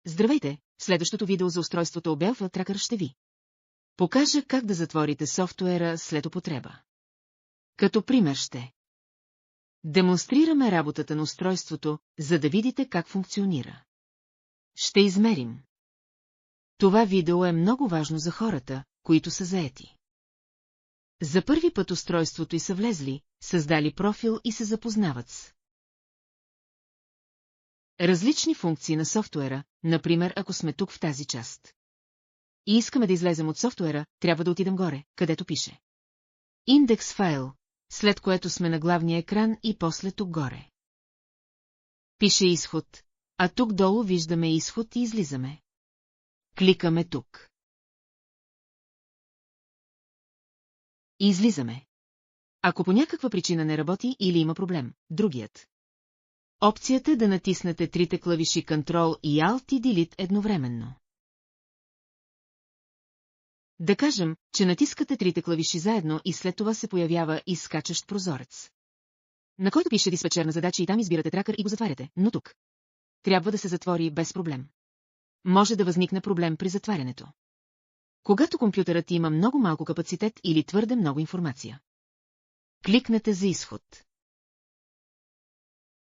Здравейте, в следващото видео за устройството Belfast Tracker ще ви покажа как да затворите софтуера след употреба. Като пример ще демонстрираме работата на устройството, за да видите как функционира. Ще измерим. Това видео е много важно за хората, които са заети. За първи път устройството и са влезли, създали профил и се запознават с различни функции на софтуера, например ако сме тук в тази част. И искаме да излезем от софтуера, трябва да отидем горе, където пише индекс файл, след което сме на главния екран и после тук горе. Пише изход, а тук долу виждаме изход и излизаме. Кликаме тук. И излизаме. Ако по някаква причина не работи или има проблем, другият. Опцията е да натиснете трите клавиши Ctrl и Alt и Delete едновременно. Да кажем, че натискате трите клавиши заедно и след това се появява изскачащ прозорец, на който пише диспетчерна задача и там избирате тракър и го затваряте, но тук трябва да се затвори без проблем. Може да възникне проблем при затварянето, когато компютърът има много малко капацитет или твърде много информация. Кликнете за изход.